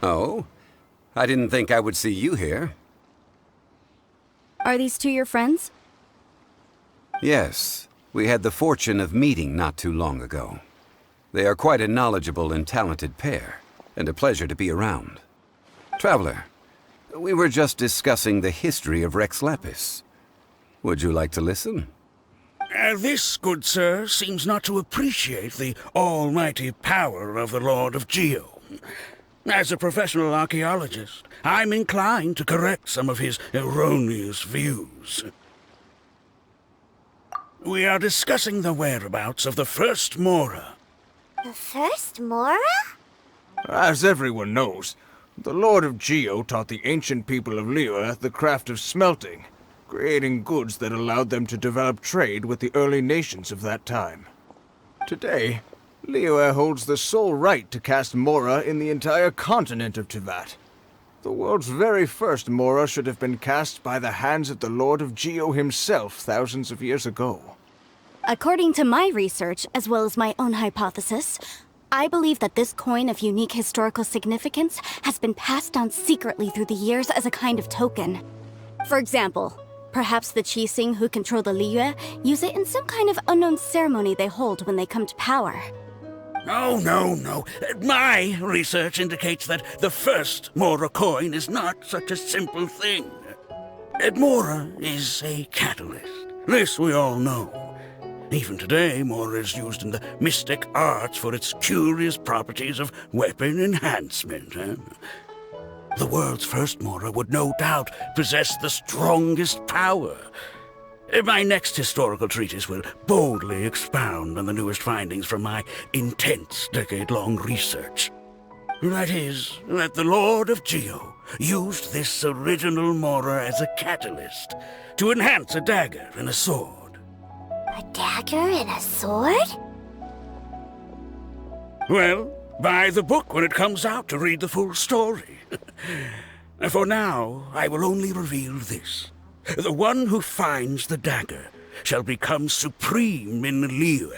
Oh? I didn't think I would see you here. Are these two your friends? Yes. We had the fortune of meeting not too long ago. They are quite a knowledgeable and talented pair, and a pleasure to be around. Traveler, we were just discussing the history of Rex Lapis. Would you like to listen? This, good sir, seems not to appreciate the almighty power of the Lord of Geo. As a professional archaeologist, I'm inclined to correct some of his erroneous views. We are discussing the whereabouts of the first Mora. The first Mora? As everyone knows, the Lord of Geo taught the ancient people of Liyue the craft of smelting, creating goods that allowed them to develop trade with the early nations of that time. Today, Liyue holds the sole right to cast Mora in the entire continent of Teyvat. The world's very first Mora should have been cast by the hands of the Lord of Geo himself thousands of years ago. According to my research, as well as my own hypothesis, I believe that this coin of unique historical significance has been passed down secretly through the years as a kind of token. For example, perhaps the Qixing who control the Liyue use it in some kind of unknown ceremony they hold when they come to power. Oh, no. My research indicates that the first Mora coin is not such a simple thing. Mora is a catalyst. This we all know. Even today, Mora is used in the mystic arts for its curious properties of weapon enhancement. The world's first Mora would no doubt possess the strongest power. My next historical treatise will boldly expound on the newest findings from my intense decade-long research. That is, that the Lord of Geo used this original Mora as a catalyst to enhance a dagger and a sword. A dagger and a sword? Well, buy the book when it comes out to read the full story. For now, I will only reveal this. The one who finds the dagger shall become supreme in Liyue,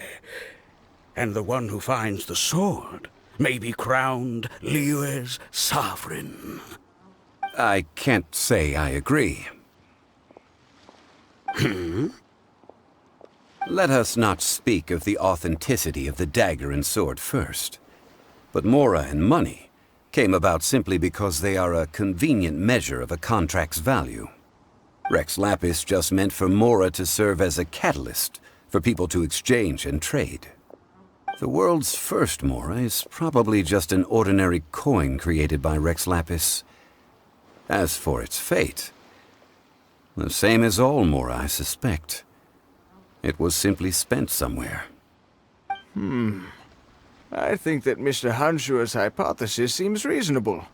and the one who finds the sword may be crowned Liyue's sovereign. I can't say I agree. Let us not speak of the authenticity of the dagger and sword first. But Mora and money came about simply because they are a convenient measure of a contract's value. Rex Lapis just meant for Mora to serve as a catalyst for people to exchange and trade. The world's first Mora is probably just an ordinary coin created by Rex Lapis. As for its fate, the same as all Mora, I suspect. It was simply spent somewhere. I think that Mr. Hanshua's hypothesis seems reasonable.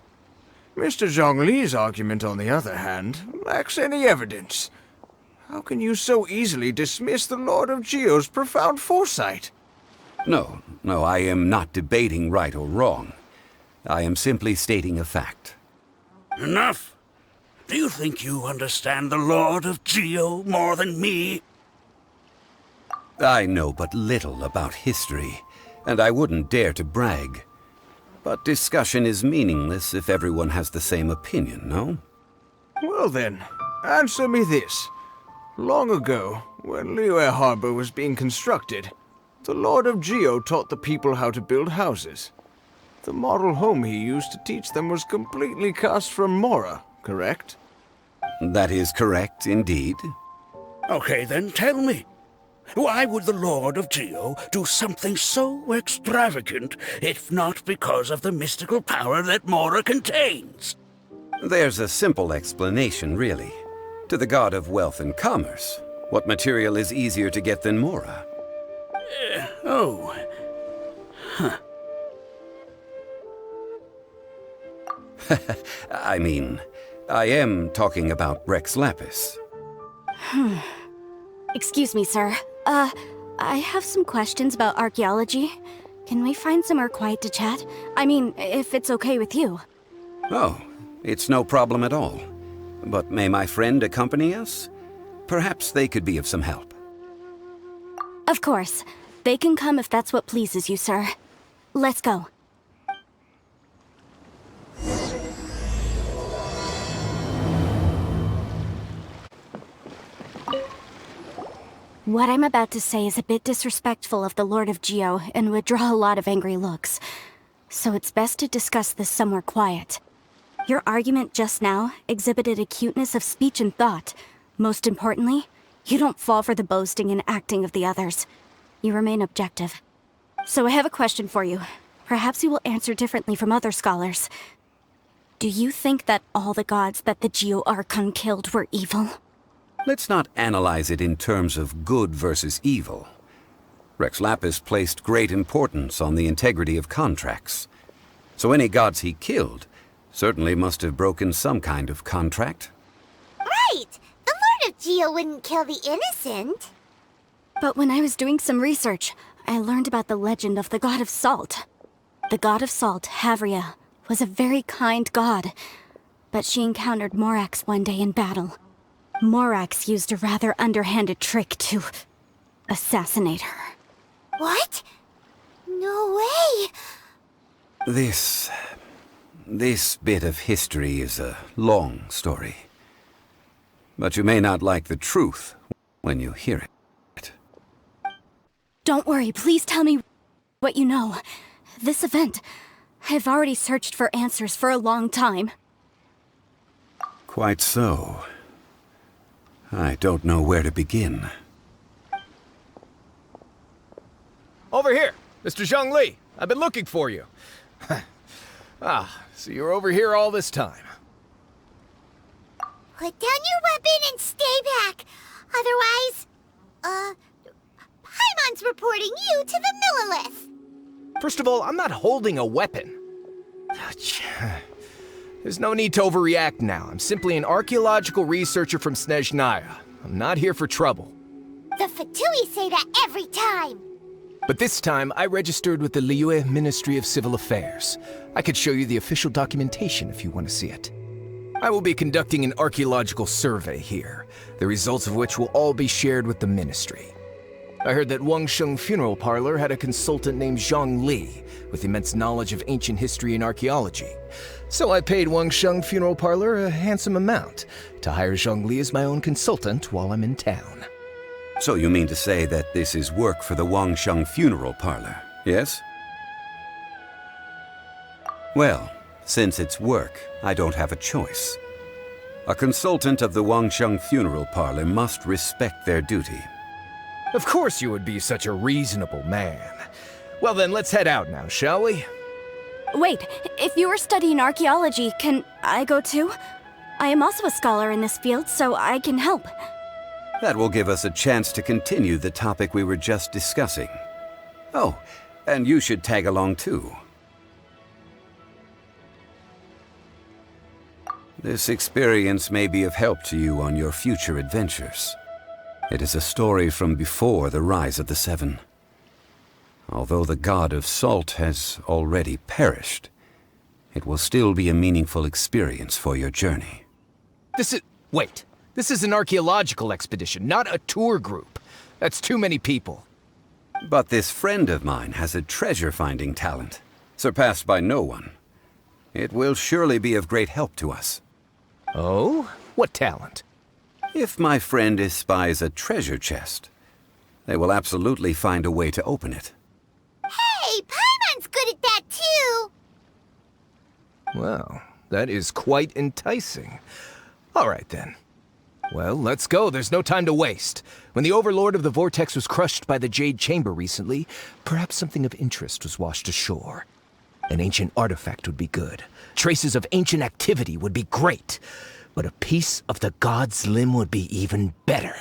Mr. Zhongli's argument, on the other hand, lacks any evidence. How can you so easily dismiss the Lord of Geo's profound foresight? No, I am not debating right or wrong. I am simply stating a fact. Enough! Do you think you understand the Lord of Geo more than me? I know but little about history, and I wouldn't dare to brag. But discussion is meaningless if everyone has the same opinion, no? Well then, answer me this. Long ago, when Liyue Harbor was being constructed, the Lord of Geo taught the people how to build houses. The model home he used to teach them was completely cast from Mora, correct? That is correct, indeed. Okay, then tell me. Why would the Lord of Geo do something so extravagant, if not because of the mystical power that Mora contains? There's a simple explanation, really. To the god of wealth and commerce, what material is easier to get than Mora? I mean, I am talking about Rex Lapis. Excuse me, sir. I have some questions about archaeology. Can we find somewhere quiet to chat? I mean, if it's okay with you. Oh, it's no problem at all. But may my friend accompany us? Perhaps they could be of some help. Of course. They can come if that's what pleases you, sir. Let's go. What I'm about to say is a bit disrespectful of the Lord of Geo and would draw a lot of angry looks. So it's best to discuss this somewhere quiet. Your argument just now exhibited acuteness of speech and thought. Most importantly, you don't fall for the boasting and acting of the others. You remain objective. So I have a question for you. Perhaps you will answer differently from other scholars. Do you think that all the gods that the Geo Archon killed were evil? Let's not analyze it in terms of good versus evil. Rex Lapis placed great importance on the integrity of contracts. So any gods he killed certainly must have broken some kind of contract. Right! The Lord of Geo wouldn't kill the innocent. But when I was doing some research, I learned about the legend of the god of salt. The god of salt, Havria, was a very kind god, but she encountered Morax one day in battle. Morax used a rather underhanded trick to assassinate her. What? No way! This bit of history is a long story. But you may not like the truth when you hear it. Don't worry, please tell me what you know. This event, I've already searched for answers for a long time. Quite so. I don't know where to begin. Over here, Mr. Zhongli. I've been looking for you. So you're over here all this time. Put down your weapon and stay back. Otherwise, Paimon's reporting you to the Millilith. First of all, I'm not holding a weapon. There's no need to overreact now. I'm simply an archaeological researcher from Snezhnaya. I'm not here for trouble. The Fatui say that every time. But this time, I registered with the Liyue Ministry of Civil Affairs. I could show you the official documentation if you want to see it. I will be conducting an archaeological survey here, the results of which will all be shared with the ministry. I heard that Wansheng Funeral Parlor had a consultant named Zhongli, with immense knowledge of ancient history and archaeology. So I paid Wansheng Funeral Parlor a handsome amount to hire Zhongli as my own consultant while I'm in town. So you mean to say that this is work for the Wansheng Funeral Parlor, yes? Well, since it's work, I don't have a choice. A consultant of the Wansheng Funeral Parlor must respect their duty. Of course you would be such a reasonable man. Well then, let's head out now, shall we? Wait, if you are studying archaeology, can I go too? I am also a scholar in this field, so I can help. That will give us a chance to continue the topic we were just discussing. Oh, and you should tag along too. This experience may be of help to you on your future adventures. It is a story from before the rise of the Seven. Although the god of salt has already perished, it will still be a meaningful experience for your journey. Wait. This is an archaeological expedition, not a tour group. That's too many people. But this friend of mine has a treasure-finding talent, surpassed by no one. It will surely be of great help to us. Oh? What talent? If my friend espies a treasure chest, they will absolutely find a way to open it. Hey, Paimon's good at that too! Well, that is quite enticing. All right then. Well, let's go. There's no time to waste. When the Overlord of the Vortex was crushed by the Jade Chamber recently, perhaps something of interest was washed ashore. An ancient artifact would be good. Traces of ancient activity would be great. But a piece of the god's limb would be even better.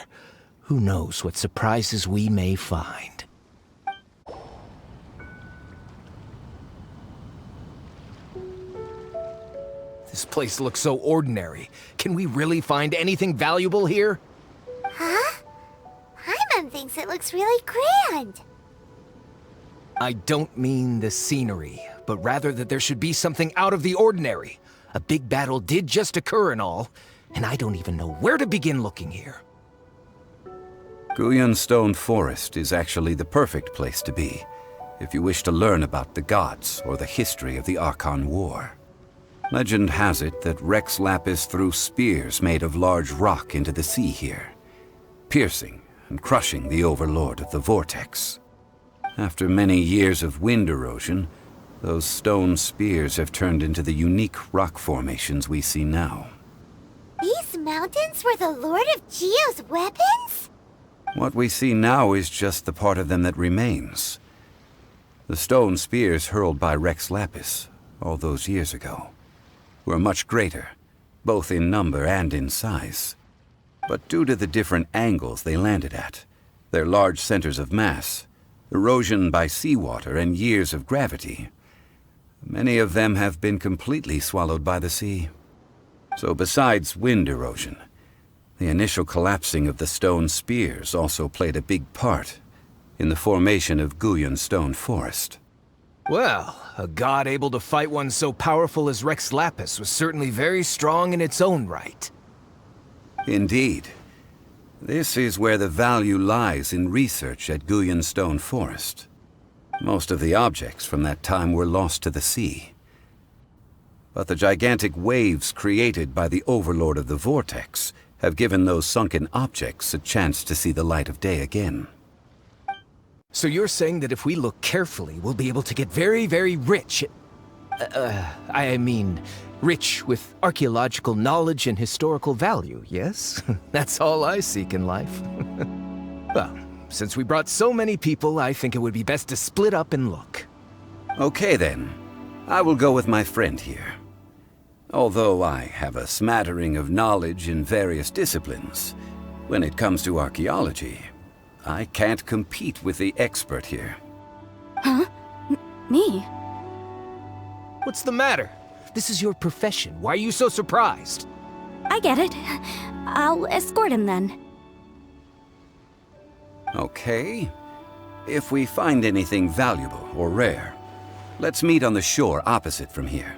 Who knows what surprises we may find. This place looks so ordinary. Can we really find anything valuable here? Huh? Paimon thinks it looks really grand. I don't mean the scenery, but rather that there should be something out of the ordinary. A big battle did just occur and all, and I don't even know where to begin looking here. Guyun Stone Forest is actually the perfect place to be, if you wish to learn about the gods or the history of the Archon War. Legend has it that Rex Lapis threw spears made of large rock into the sea here, piercing and crushing the overlord of the vortex. After many years of wind erosion, those stone spears have turned into the unique rock formations we see now. These mountains were the Lord of Geo's weapons? What we see now is just the part of them that remains. The stone spears hurled by Rex Lapis all those years ago were much greater, both in number and in size. But due to the different angles they landed at, their large centers of mass, erosion by seawater, and years of gravity, many of them have been completely swallowed by the sea. So besides wind erosion, the initial collapsing of the stone spears also played a big part in the formation of Guyun Stone Forest. Well, a god able to fight one so powerful as Rex Lapis was certainly very strong in its own right. Indeed. This is where the value lies in research at Guyun Stone Forest. Most of the objects from that time were lost to the sea. But the gigantic waves created by the overlord of the vortex have given those sunken objects a chance to see the light of day again. So you're saying that if we look carefully, we'll be able to get very, very rich. Rich with archaeological knowledge and historical value, yes? That's all I seek in life. Well, since we brought so many people, I think it would be best to split up and look. Okay then. I will go with my friend here. Although I have a smattering of knowledge in various disciplines, when it comes to archaeology, I can't compete with the expert here. Huh? Me? What's the matter? This is your profession. Why are you so surprised? I get it. I'll escort him then. Okay. If we find anything valuable or rare, let's meet on the shore opposite from here.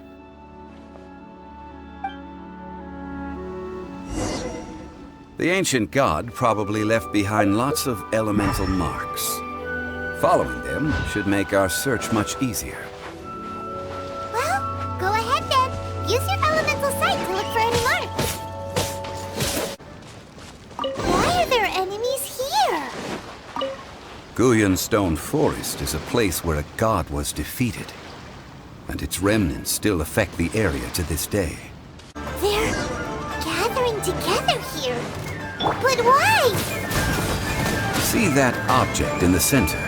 The ancient god probably left behind lots of elemental marks. Following them should make our search much easier. Well, go ahead then. Use your elemental sight to look for any marks. Why are there enemies here? Guyun Stone Forest is a place where a god was defeated, and its remnants still affect the area to this day. They're gathering together here. But why? See that object in the center?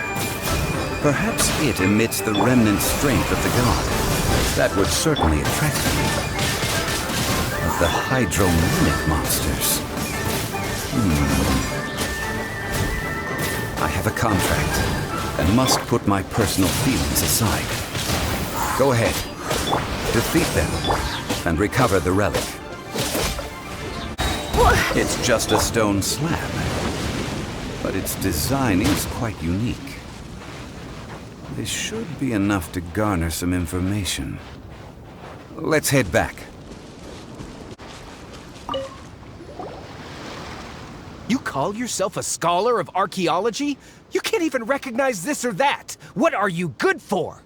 Perhaps it emits the remnant strength of the god. That would certainly attract me. Of the hydromimic monsters. I have a contract, and must put my personal feelings aside. Go ahead. Defeat them, and recover the relic. It's just a stone slab, but its design is quite unique. This should be enough to garner some information. Let's head back. You call yourself a scholar of archaeology? You can't even recognize this or that. What are you good for?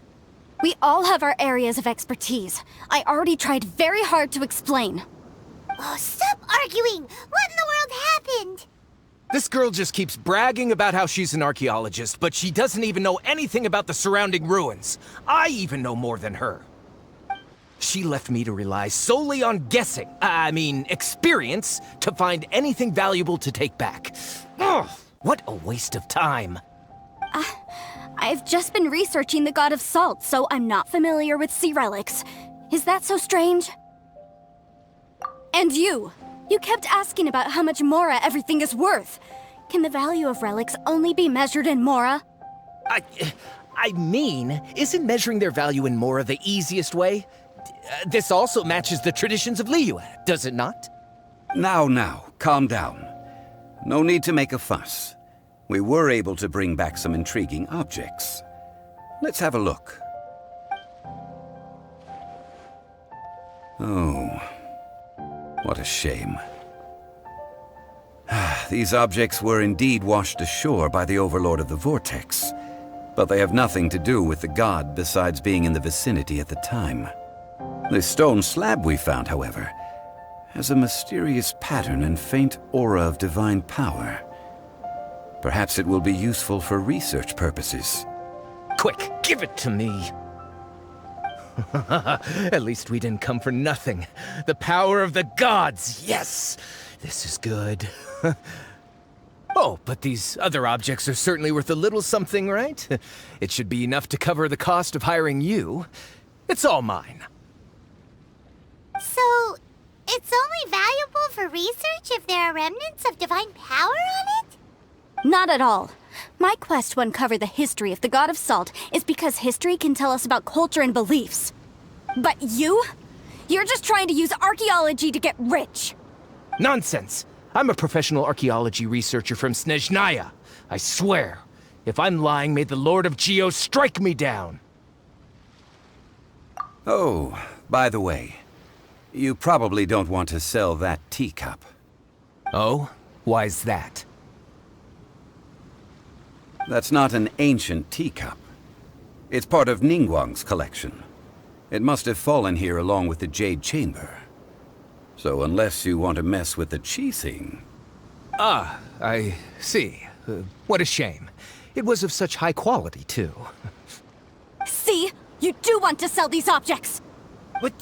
We all have our areas of expertise. I already tried very hard to explain. Oh, stop arguing! What in the world happened? This girl just keeps bragging about how she's an archaeologist, but she doesn't even know anything about the surrounding ruins. I even know more than her. She left me to rely solely on guessing, experience, to find anything valuable to take back. Ugh, what a waste of time. I've just been researching the god of salt, so I'm not familiar with sea relics. Is that so strange? And you kept asking about how much Mora everything is worth. Can the value of relics only be measured in Mora? Isn't measuring their value in Mora the easiest way? This also matches the traditions of Liyue, does it not? Now, calm down. No need to make a fuss. We were able to bring back some intriguing objects. Let's have a look. Oh, what a shame. These objects were indeed washed ashore by the overlord of the vortex, but they have nothing to do with the god besides being in the vicinity at the time. The stone slab we found, however, has a mysterious pattern and faint aura of divine power. Perhaps it will be useful for research purposes. Quick, give it to me. At least we didn't come for nothing. The power of the gods, yes! This is good. Oh, but these other objects are certainly worth a little something, right? It should be enough to cover the cost of hiring you. It's all mine. So, it's only valuable for research if there are remnants of divine power on it? Not at all. My quest to uncover the history of the God of Salt is because history can tell us about culture and beliefs. But you're just trying to use archaeology to get rich. Nonsense! I'm a professional archaeology researcher from Snezhnaya. I swear, if I'm lying, may the Lord of Geo strike me down. Oh, by the way, you probably don't want to sell that teacup. Oh? Why's that? That's not an ancient teacup. It's part of Ningguang's collection. It must have fallen here along with the Jade Chamber. So unless you want to mess with the Qixing... Ah, I see. What a shame. It was of such high quality, too. See? You do want to sell these objects! But,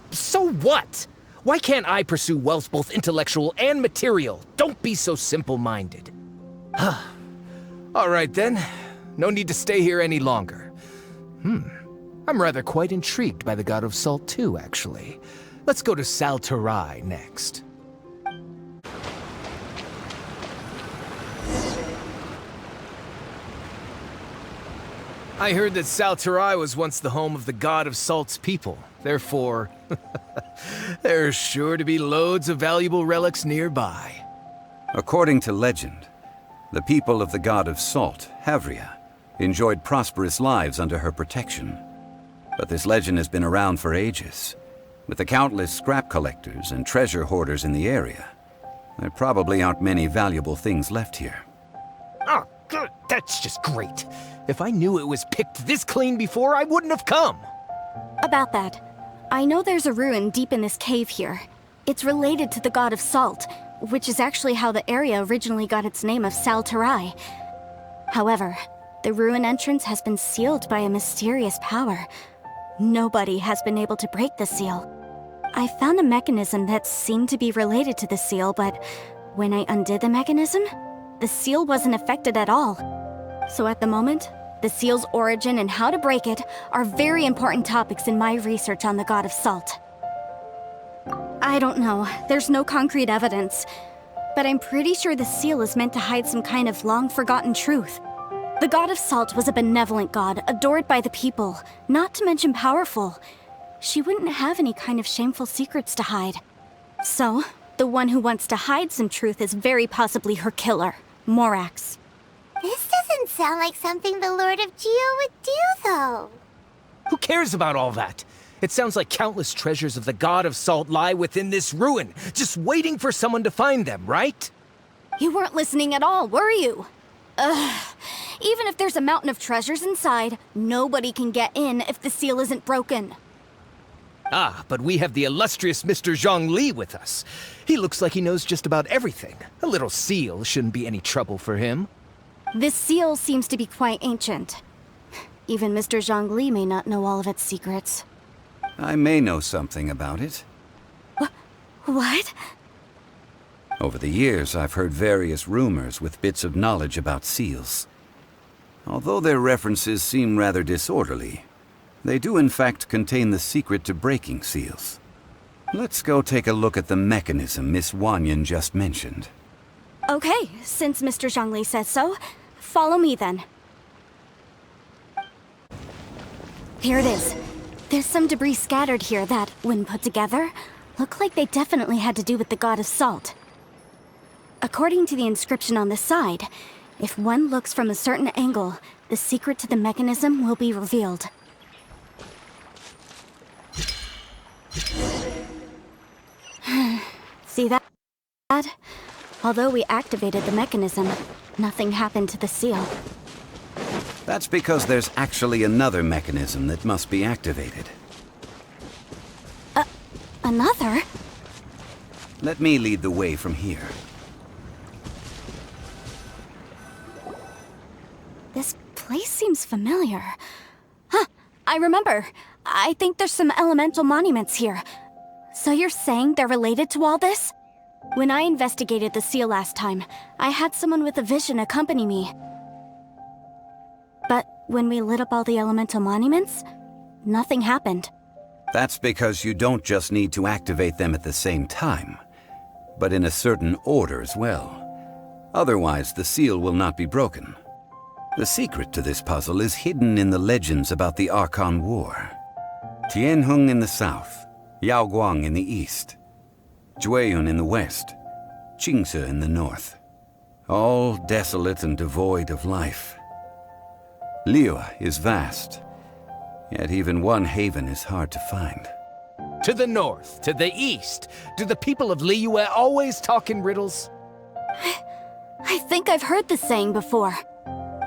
so what? Why can't I pursue wealth both intellectual and material? Don't be so simple-minded. All right, then. No need to stay here any longer. I'm rather quite intrigued by the God of Salt, too, actually. Let's go to Sal Terrae next. I heard that Sal Terrae was once the home of the God of Salt's people. Therefore, there's sure to be loads of valuable relics nearby. According to legend, the people of the God of Salt, Havria, enjoyed prosperous lives under her protection. But this legend has been around for ages. With the countless scrap collectors and treasure hoarders in the area, there probably aren't many valuable things left here. Oh, good. That's just great. If I knew it was picked this clean before, I wouldn't have come. About that, I know there's a ruin deep in this cave here. It's related to the God of Salt, which is actually how the area originally got its name of Sal Terrae. However, the ruin entrance has been sealed by a mysterious power. Nobody has been able to break the seal. I found a mechanism that seemed to be related to the seal, but when I undid the mechanism, the seal wasn't affected at all. So at the moment, the seal's origin and how to break it are very important topics in my research on the God of Salt. I don't know, there's no concrete evidence, but I'm pretty sure the seal is meant to hide some kind of long-forgotten truth. The God of Salt was a benevolent god, adored by the people, not to mention powerful. She wouldn't have any kind of shameful secrets to hide. So, the one who wants to hide some truth is very possibly her killer, Morax. This doesn't sound like something the Lord of Geo would do, though. Who cares about all that? It sounds like countless treasures of the God of Salt lie within this ruin, just waiting for someone to find them, right? You weren't listening at all, were you? Even if there's a mountain of treasures inside, nobody can get in if the seal isn't broken. Ah, but we have the illustrious Mr. Zhongli with us. He looks like he knows just about everything. A little seal shouldn't be any trouble for him. This seal seems to be quite ancient. Even Mr. Zhongli may not know all of its secrets. I may know something about it. What? Over the years, I've heard various rumors with bits of knowledge about seals. Although their references seem rather disorderly, they do in fact contain the secret to breaking seals. Let's go take a look at the mechanism Miss Wanyan just mentioned. Okay, since Mr. Zhongli says so, follow me then. Here it is. There's some debris scattered here that, when put together, look like they definitely had to do with the God of Salt. According to the inscription on the side, if one looks from a certain angle, the secret to the mechanism will be revealed. See that? Although we activated the mechanism, nothing happened to the seal. That's because there's actually another mechanism that must be activated. Another? Let me lead the way from here. seems familiar. Huh, I remember. I think there's some elemental monuments here. So you're saying they're related to all this? When I investigated the seal last time, I had someone with a vision accompany me. But when we lit up all the elemental monuments, nothing happened. That's because you don't just need to activate them at the same time, but in a certain order as well. Otherwise, the seal will not be broken. The secret to this puzzle is hidden in the legends about the Archon War. Tianheng in the south, Yaoguang in the east, Jueyun in the west, Qingce in the north. All desolate and devoid of life. Liyue is vast, yet even one haven is hard to find. To the north, to the east. Do the people of Liyue always talk in riddles? I think I've heard this saying before.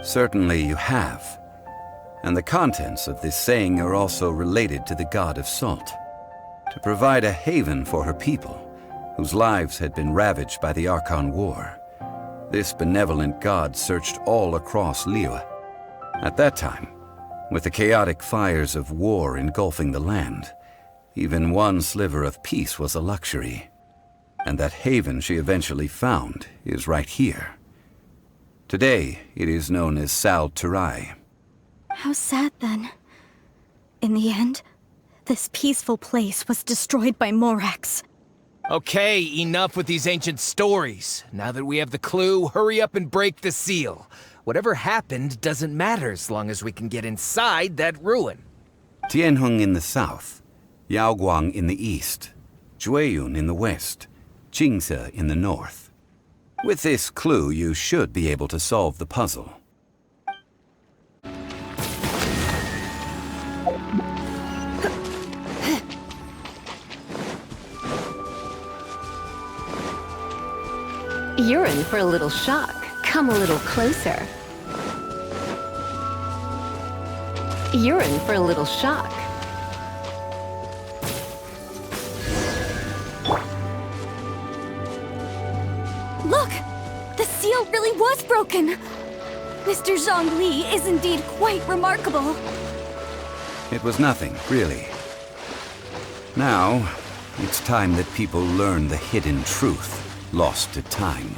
Certainly you have. And the contents of this saying are also related to the god of salt. To provide a haven for her people, whose lives had been ravaged by the Archon War, this benevolent god searched all across Liyue. At that time, with the chaotic fires of war engulfing the land, even one sliver of peace was a luxury. And that haven she eventually found is right here. Today, it is known as Sal Terrae. How sad then. In the end, this peaceful place was destroyed by Morax. Okay, enough with these ancient stories. Now that we have the clue, hurry up and break the seal. Whatever happened doesn't matter as long as we can get inside that ruin. Tianheng in the south, Yaoguang in the east, Jueyun in the west, Qingce in the north. With this clue, you should be able to solve the puzzle. You're in for a little shock. Come a little closer. You're in for a little shock. Look! The seal really was broken! Mr. Zhongli is indeed quite remarkable. It was nothing, really. Now, it's time that people learn the hidden truth lost to time.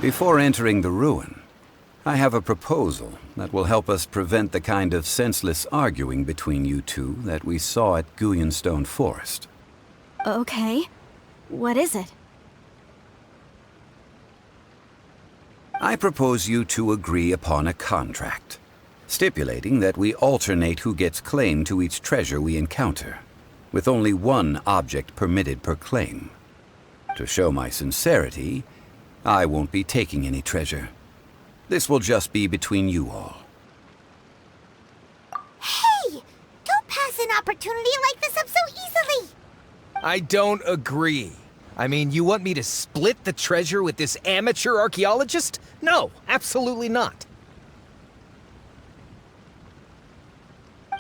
Before entering the ruin, I have a proposal that will help us prevent the kind of senseless arguing between you two that we saw at Guyun Stone Forest. Okay. What is it? I propose you two agree upon a contract, stipulating that we alternate who gets claim to each treasure we encounter, with only one object permitted per claim. To show my sincerity, I won't be taking any treasure. This will just be between you all. Hey! Don't pass an opportunity like this up so easily! I don't agree. I mean, you want me to split the treasure with this amateur archaeologist? No, absolutely not.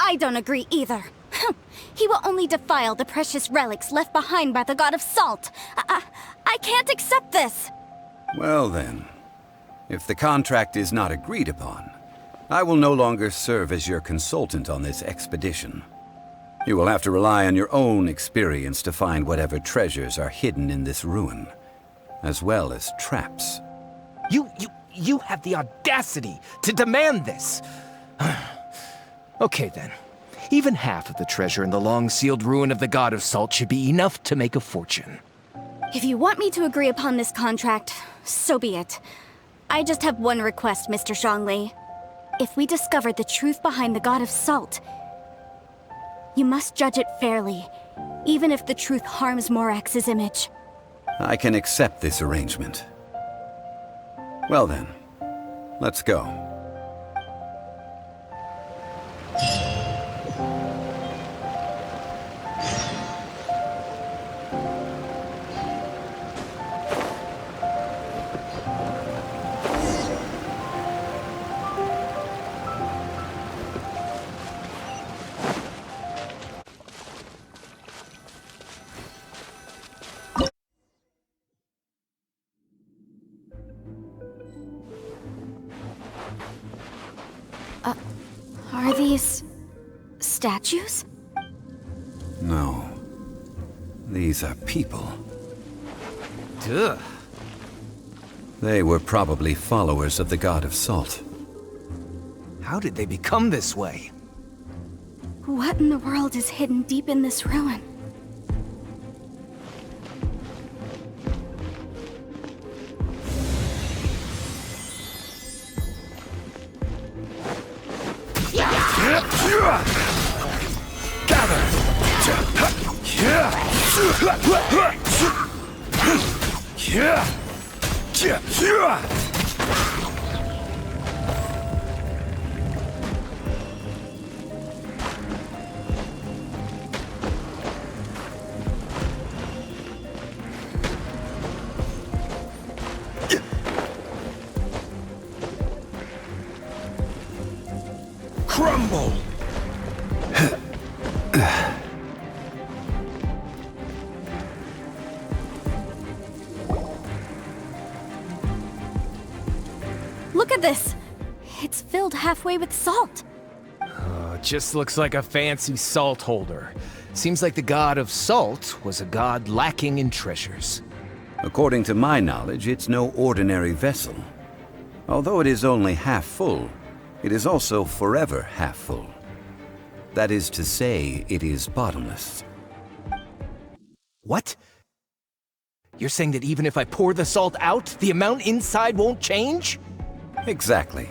I don't agree either. He will only defile the precious relics left behind by the god of salt. I can't accept this! Well then, if the contract is not agreed upon, I will no longer serve as your consultant on this expedition. You will have to rely on your own experience to find whatever treasures are hidden in this ruin, as well as traps. You have the audacity to demand this! Okay then. Even half of the treasure in the long-sealed ruin of the God of Salt should be enough to make a fortune. If you want me to agree upon this contract, so be it. I just have one request, Mr. Zhongli. If we discover the truth behind the God of Salt, you must judge it fairly, even if the truth harms Morax's image. I can accept this arrangement. Well then, let's go. Are these statues? No. These are people. Duh. They were probably followers of the god of salt. How did they become this way? What in the world is hidden deep in this ruin? Crumble! Look at this! It's filled halfway with salt. Just looks like a fancy salt holder. Seems like the god of salt was a god lacking in treasures. According to my knowledge, it's no ordinary vessel. Although it is only half full, it is also forever half full. That is to say, it is bottomless. What? You're saying that even if I pour the salt out, the amount inside won't change? Exactly.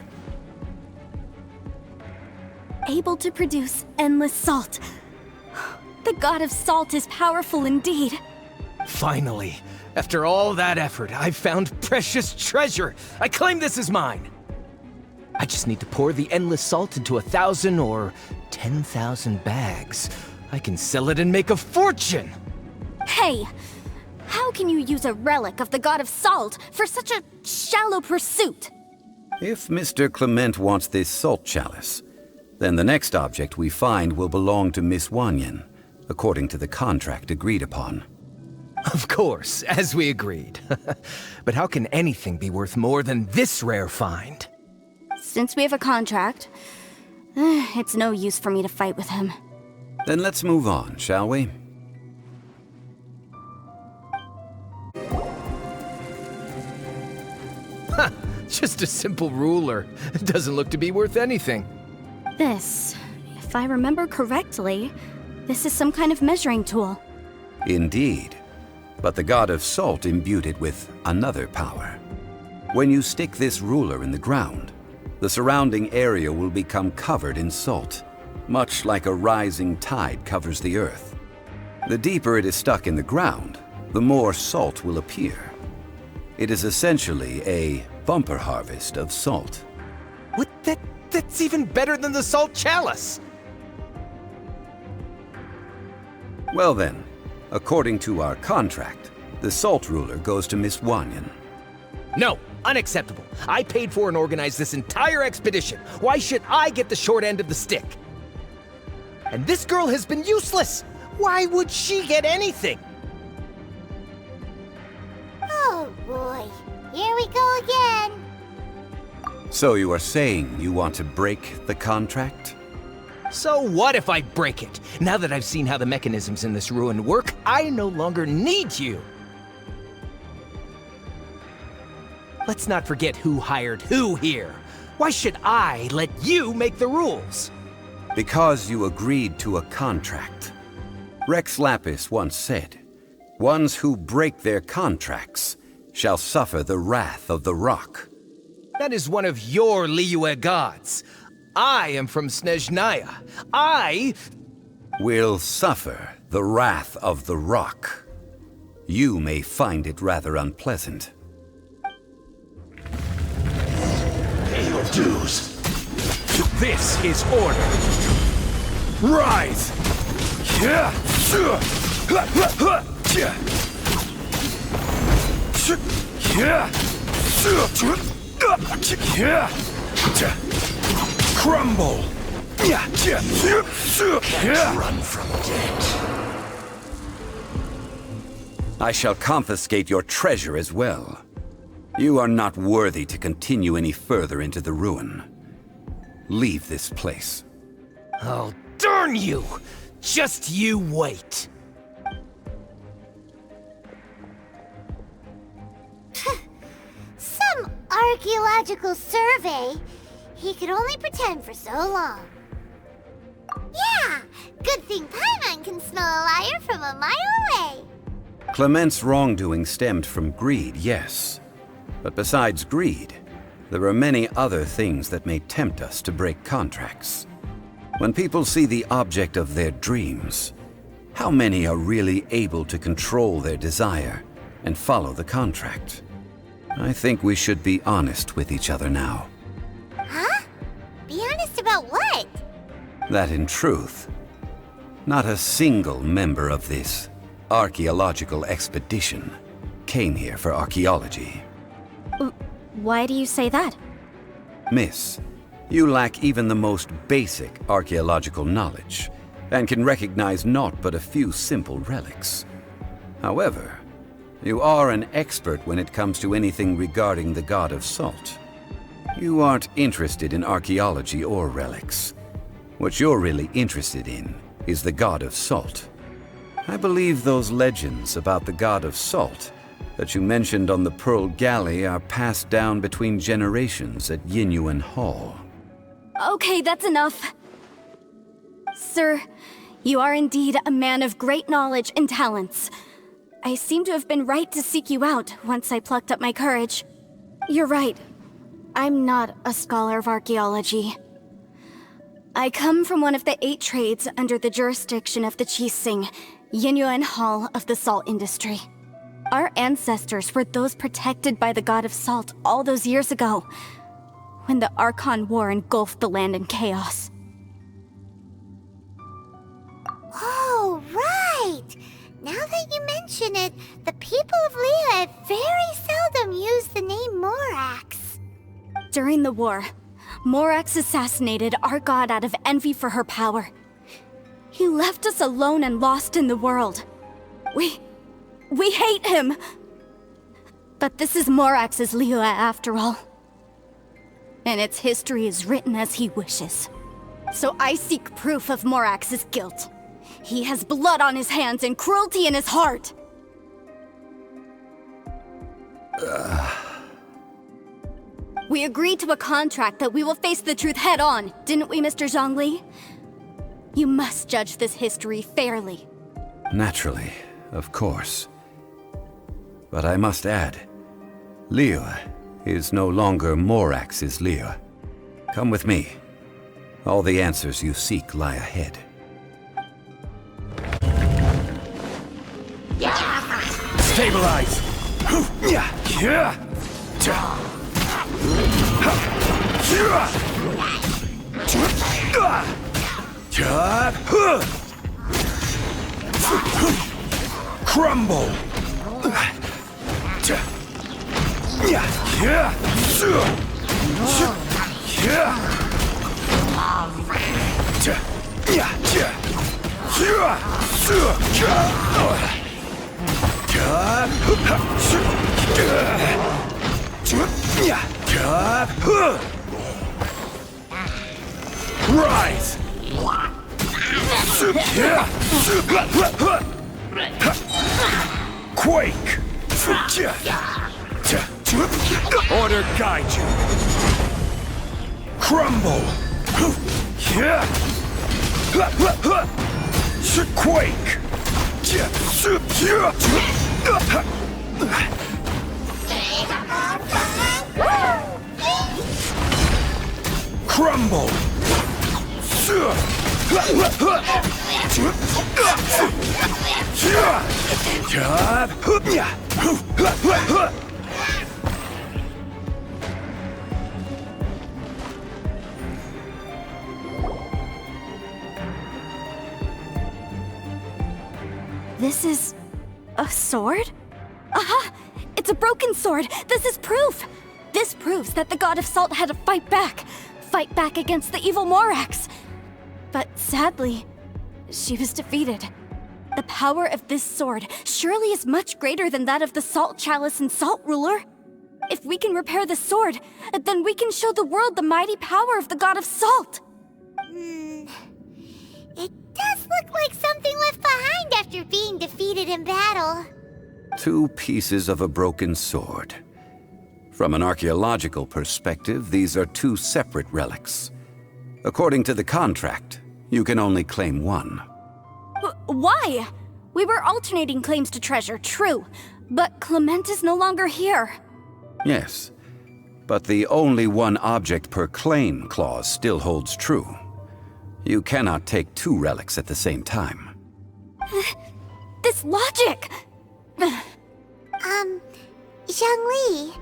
Able to produce endless salt. The god of salt is powerful indeed. Finally, after all that effort, I've found precious treasure. I claim this as mine. I just need to pour the endless salt into 1,000 or 10,000 bags. I can sell it and make a fortune! Hey! How can you use a relic of the god of salt for such a shallow pursuit? If Mr. Kliment wants this salt chalice, then the next object we find will belong to Miss Wanyan, according to the contract agreed upon. Of course, as we agreed. But how can anything be worth more than this rare find? Since we have a contract, it's no use for me to fight with him. Then let's move on, shall we? Ha! Just a simple ruler. It doesn't look to be worth anything. This, if I remember correctly, this is some kind of measuring tool. Indeed. But the god of salt imbued it with another power. When you stick this ruler in the ground, the surrounding area will become covered in salt, much like a rising tide covers the earth. The deeper it is stuck in the ground, the more salt will appear. It is essentially a bumper harvest of salt. What? That's even better than the salt chalice! Well then, according to our contract, the salt ruler goes to Miss Wanyan. No, unacceptable. I paid for and organized this entire expedition. Why should I get the short end of the stick? And this girl has been useless! Why would she get anything? Oh boy, here we go again. So you are saying you want to break the contract? So what if I break it? Now that I've seen how the mechanisms in this ruin work, I no longer need you. Let's not forget who hired who here. Why should I let you make the rules? Because you agreed to a contract. Rex Lapis once said, "Ones who break their contracts shall suffer the wrath of the rock." That is one of your Liyue gods. I am from Snezhnaya. I will suffer the wrath of the rock. You may find it rather unpleasant. Pay your dues. This is order. Rise! Crumble! Can't run from debt. I shall confiscate your treasure as well. You are not worthy to continue any further into the ruin. leave this place. Oh, darn you! Just you wait. Some archaeological survey. He could only pretend for so long. Yeah, good thing Paimon can smell a liar from a mile away. Climent's wrongdoing stemmed from greed, yes. But besides greed, there are many other things that may tempt us to break contracts. When people see the object of their dreams, how many are really able to control their desire and follow the contract? I think we should be honest with each other now. Huh? Be honest about what? That in truth, not a single member of this archaeological expedition came here for archaeology. Why do you say that? Miss, you lack even the most basic archaeological knowledge, and can recognize naught but a few simple relics. However, you are an expert when it comes to anything regarding the god of salt. You aren't interested in archaeology or relics. What you're really interested in is the god of salt. I believe those legends about the god of salt that you mentioned on the Pearl Galley are passed down between generations at Guyun Hall. Okay, that's enough. Sir, you are indeed a man of great knowledge and talents. I seem to have been right to seek you out once I plucked up my courage. You're right. I'm not a scholar of archaeology. I come from one of the 8 trades under the jurisdiction of the Chising, Guyun Hall of the salt industry. Our ancestors were those protected by the god of salt all those years ago, when the Archon War engulfed the land in chaos. Oh, right! Now that you mention it, the people of Liyue very seldom use the name Morax. During the war, Morax assassinated our god out of envy for her power. He left us alone and lost in the world. We hate him! But this is Morax's Liyue after all. And its history is written as he wishes. So I seek proof of Morax's guilt. He has blood on his hands and cruelty in his heart! We agreed to a contract that we will face the truth head on, didn't we, Mr. Zhongli? You must judge this history fairly. Naturally, of course. But I must add, Liyue is no longer Morax's Liyue. Come with me. All the answers you seek lie ahead. Stabilize! Crumble! Rise! Quake! Order guide you! Crumble! Quake! Crumble! This is a sword? Aha! It's a broken sword! This is proof! This proves that the god of salt had to fight back against the evil Morax. But sadly, she was defeated. The power of this sword surely is much greater than that of the Salt Chalice and Salt Ruler. If we can repair the sword, then we can show the world the mighty power of the god of salt. It does look like something left behind after being defeated in battle. 2 pieces of a broken sword. From an archaeological perspective, these are 2 separate relics. According to the contract, you can only claim 1. Why? We were alternating claims to treasure, true, but Kliment is no longer here. Yes, but the only 1 object per claim clause still holds true. You cannot take 2 relics at the same time. This logic! Zhongli,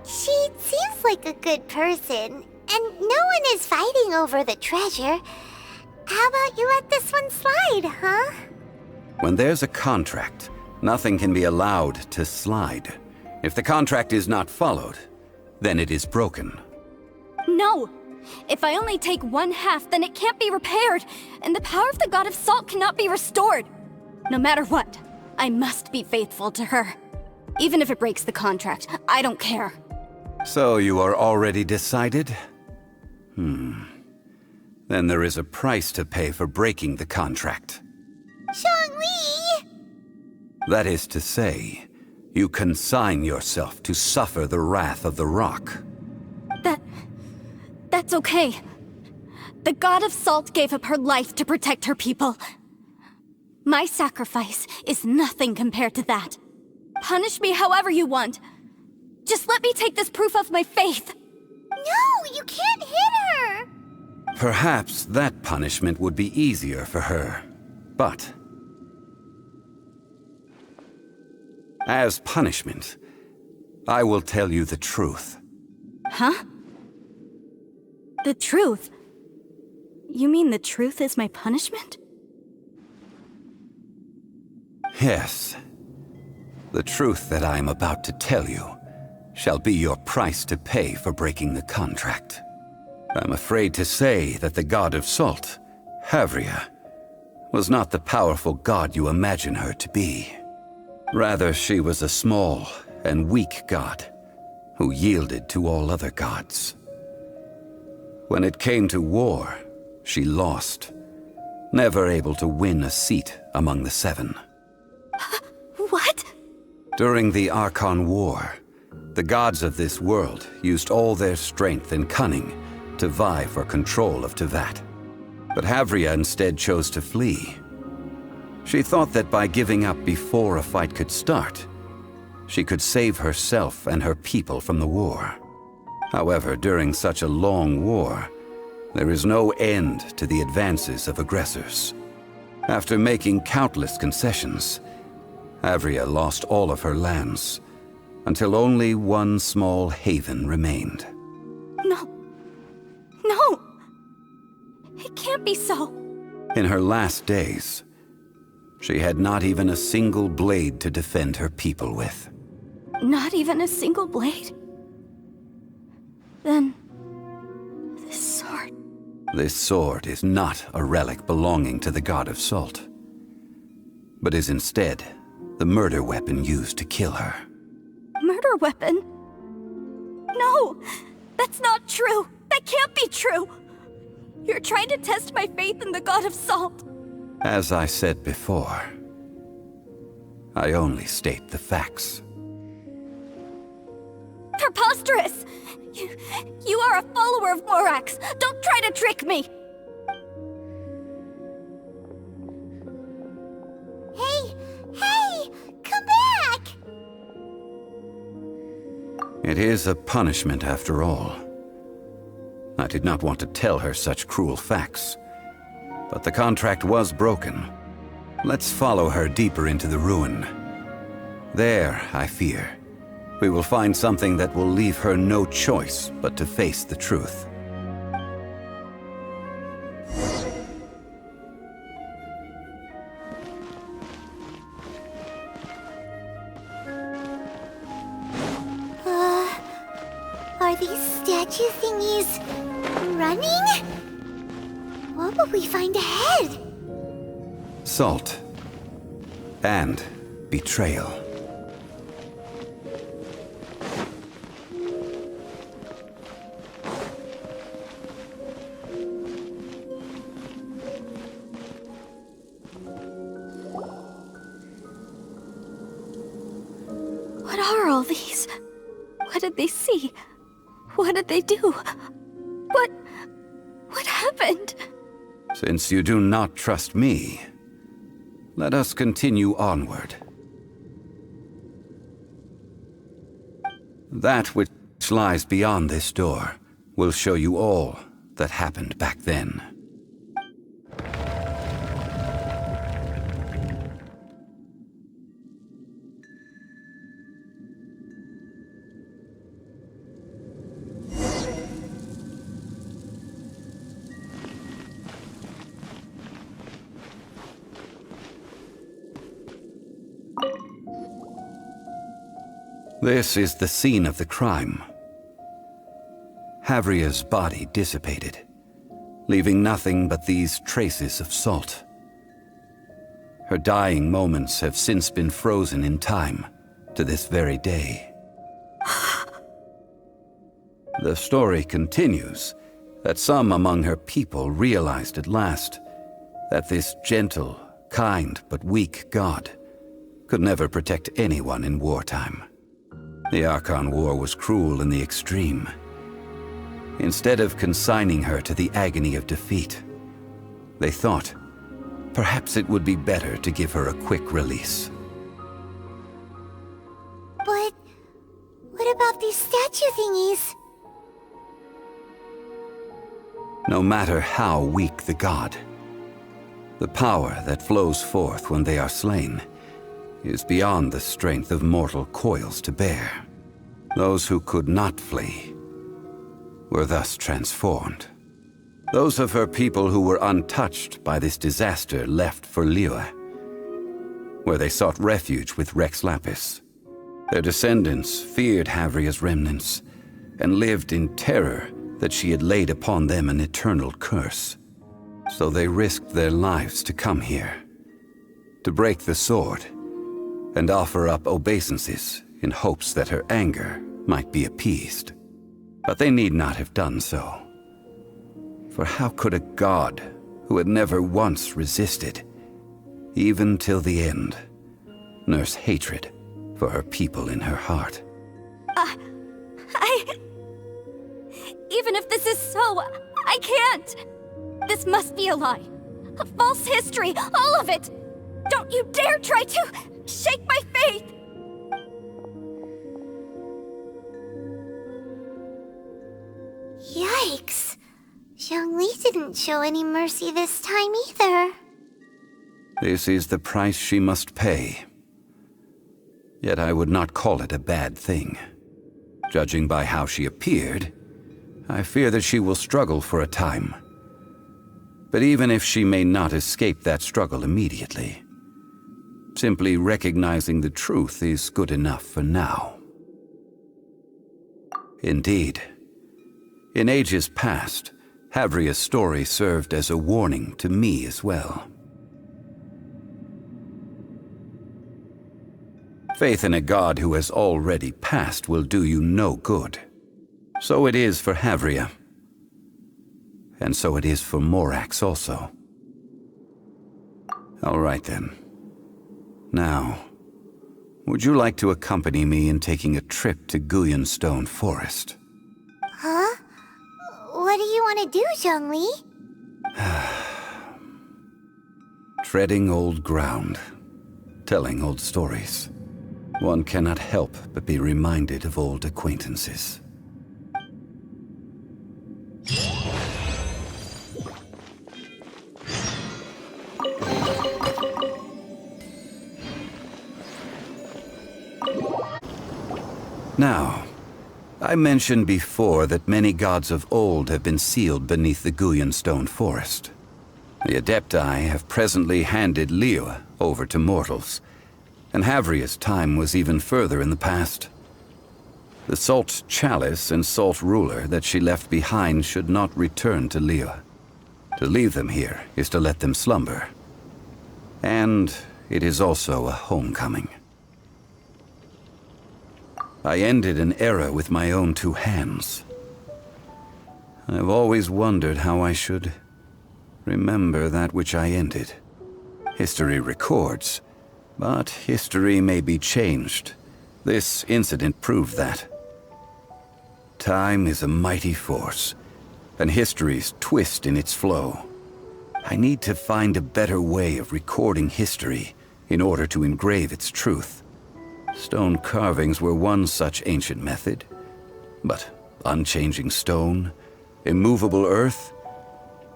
she seems like a good person, and no one is fighting over the treasure. How about you let this one slide, huh? When there's a contract, nothing can be allowed to slide. If the contract is not followed, then it is broken. No! If I only take 1/2, then it can't be repaired, and the power of the god of salt cannot be restored. No matter what, I must be faithful to her. Even if it breaks the contract, I don't care. So you are already decided? Then there is a price to pay for breaking the contract. Zhongli! That is to say, you consign yourself to suffer the wrath of the rock. That's okay. The god of salt gave up her life to protect her people. My sacrifice is nothing compared to that. Punish me however you want. Just let me take this proof of my faith. No, you can't hit her! Perhaps that punishment would be easier for her, but as punishment, I will tell you the truth. Huh? The truth? You mean the truth is my punishment? Yes. The truth that I am about to tell you shall be your price to pay for breaking the contract. I'm afraid to say that the god of salt, Havria, was not the powerful god you imagine her to be. Rather, she was a small and weak god who yielded to all other gods. When it came to war, she lost, never able to win a seat among the 7. What? During the Archon War, the gods of this world used all their strength and cunning to vie for control of Tevat. But Havria instead chose to flee. She thought that by giving up before a fight could start, she could save herself and her people from the war. However, during such a long war, there is no end to the advances of aggressors. After making countless concessions, Havria lost all of her lands, until only one small haven remained. No. No! It can't be so. In her last days, she had not even a single blade to defend her people with. Not even a single blade? Then, this sword... This sword is not a relic belonging to the god of salt, but is instead the murder weapon used to kill her. Murder weapon? No! That's not true! That can't be true! You're trying to test my faith in the god of salt! As I said before, I only state the facts. Preposterous! You are a follower of Morax! Don't try to trick me! Hey! Come back! It is a punishment after all. I did not want to tell her such cruel facts, but the contract was broken. Let's follow her deeper into the ruin. There, I fear, we will find something that will leave her no choice but to face the truth. Are these statue thingies running? What will we find ahead? Salt. And betrayal. are all these? What did they see? What did they do? What happened? Since you do not trust me, let us continue onward. That which lies beyond this door will show you all that happened back then. This is the scene of the crime. Havria's body dissipated, leaving nothing but these traces of salt. Her dying moments have since been frozen in time to this very day. The story continues that some among her people realized at last that this gentle, kind, but weak god could never protect anyone in wartime. The Archon War was cruel in the extreme. Instead of consigning her to the agony of defeat, they thought perhaps it would be better to give her a quick release. But what about these statue thingies? No matter how weak the god, the power that flows forth when they are slain is beyond the strength of mortal coils to bear. Those who could not flee were thus transformed. Those of her people who were untouched by this disaster left for Liyue, where they sought refuge with Rex Lapis. Their descendants feared Havria's remnants and lived in terror that she had laid upon them an eternal curse. So they risked their lives to come here, to break the sword and offer up obeisances in hopes that her anger might be appeased. But they need not have done so. For how could a god who had never once resisted, even till the end, nurse hatred for her people in her heart? Even if this is so, I can't! This must be a lie. A false history, all of it! Don't you dare try to shake my faith! Yikes. Zhongli didn't show any mercy this time either. This is the price she must pay. Yet I would not call it a bad thing. Judging by how she appeared, I fear that she will struggle for a time. But even if she may not escape that struggle immediately, simply recognizing the truth is good enough for now. Indeed, in ages past, Havria's story served as a warning to me as well. Faith in a god who has already passed will do you no good. So it is for Havria. And so it is for Morax also. All right then. Now, would you like to accompany me in taking a trip to Guyun Stone Forest? Huh? What do you want to do, Zhongli? Treading old ground, telling old stories. One cannot help but be reminded of old acquaintances. Now, I mentioned before that many gods of old have been sealed beneath the Guyun Stone Forest. The Adepti have presently handed Liyue over to mortals, and Havria's time was even further in the past. The Salt Chalice and Salt Ruler that she left behind should not return to Liyue. To leave them here is to let them slumber. And it is also a homecoming. I ended an era with my own two hands. I've always wondered how I should remember that which I ended. History records, but history may be changed, This incident proved that. Time is a mighty force, and history's twist in its flow. I need to find a better way of recording history in order to engrave its truth. Stone carvings were one such ancient method, but unchanging stone, immovable earth,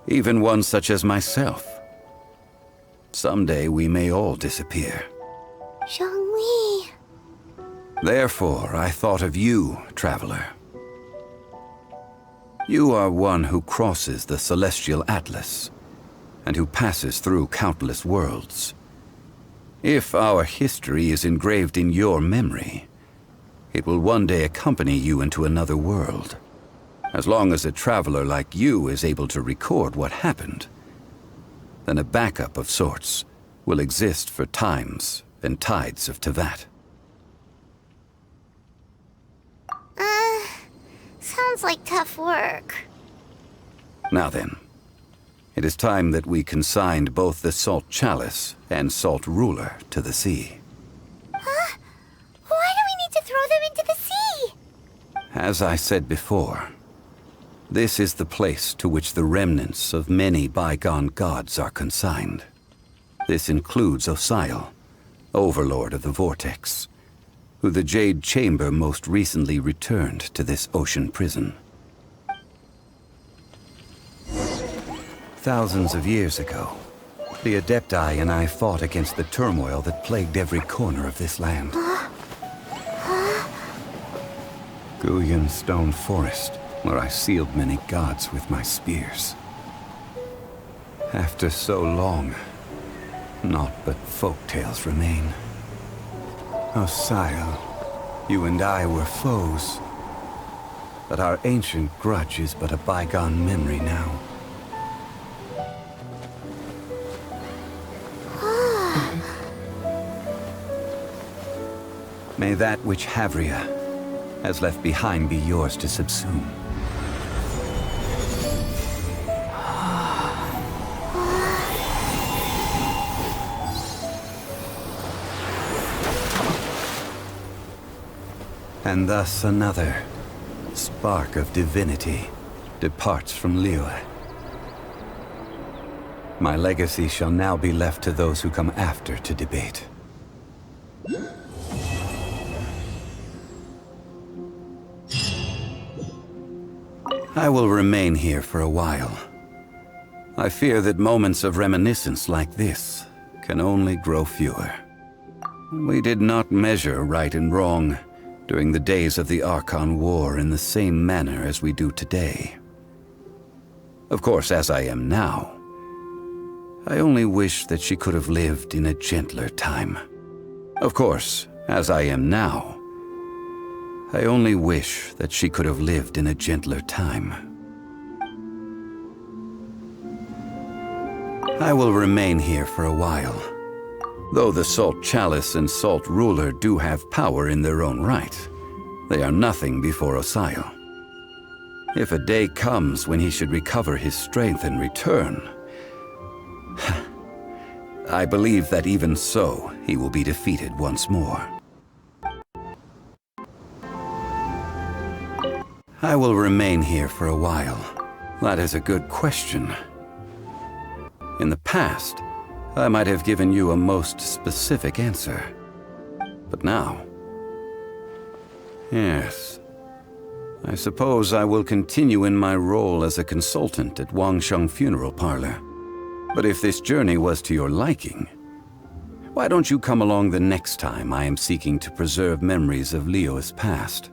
even one such as myself. Someday we may all disappear. Zhongli. Therefore, I thought of you, Traveler. You are one who crosses the celestial atlas, and who passes through countless worlds. If our history is engraved in your memory, it will one day accompany you into another world. As long as a traveler like you is able to record what happened, then a backup of sorts will exist for times and tides of Teyvat. Sounds like tough work. Now then, it is time that we consigned both the Salt Chalice and Salt Ruler to the sea. Huh? Why do we need to throw them into the sea? As I said before, this is the place to which the remnants of many bygone gods are consigned. This includes Osial, Overlord of the Vortex, who the Jade Chamber most recently returned to this ocean prison. Thousands of years ago, the Adepti and I fought against the turmoil that plagued every corner of this land. Guyun Stone Forest, where I sealed many gods with my spears. After so long, naught but folk tales remain. Osial, you and I were foes, but our ancient grudge is but a bygone memory now. May that which Havria has left behind be yours to subsume. And thus another spark of divinity departs from Liyue. My legacy shall now be left to those who come after to debate. I will remain here for a while. I fear that moments of reminiscence like this can only grow fewer. We did not measure right and wrong during the days of the Archon War in the same manner as we do today. Of course, as I am now, I only wish that she could have lived in a gentler time. Of course, as I am now, I only wish that she could have lived in a gentler time. I will remain here for a while. Though the Salt Chalice and Salt Ruler do have power in their own right, they are nothing before Osial. If a day comes when he should recover his strength and return, I believe that even so, he will be defeated once more. I will remain here for a while. That is a good question. In the past, I might have given you a most specific answer. But now... yes. I suppose I will continue in my role as a consultant at Wangsheng Funeral Parlor. But if this journey was to your liking, why don't you come along the next time I am seeking to preserve memories of Liyue's past?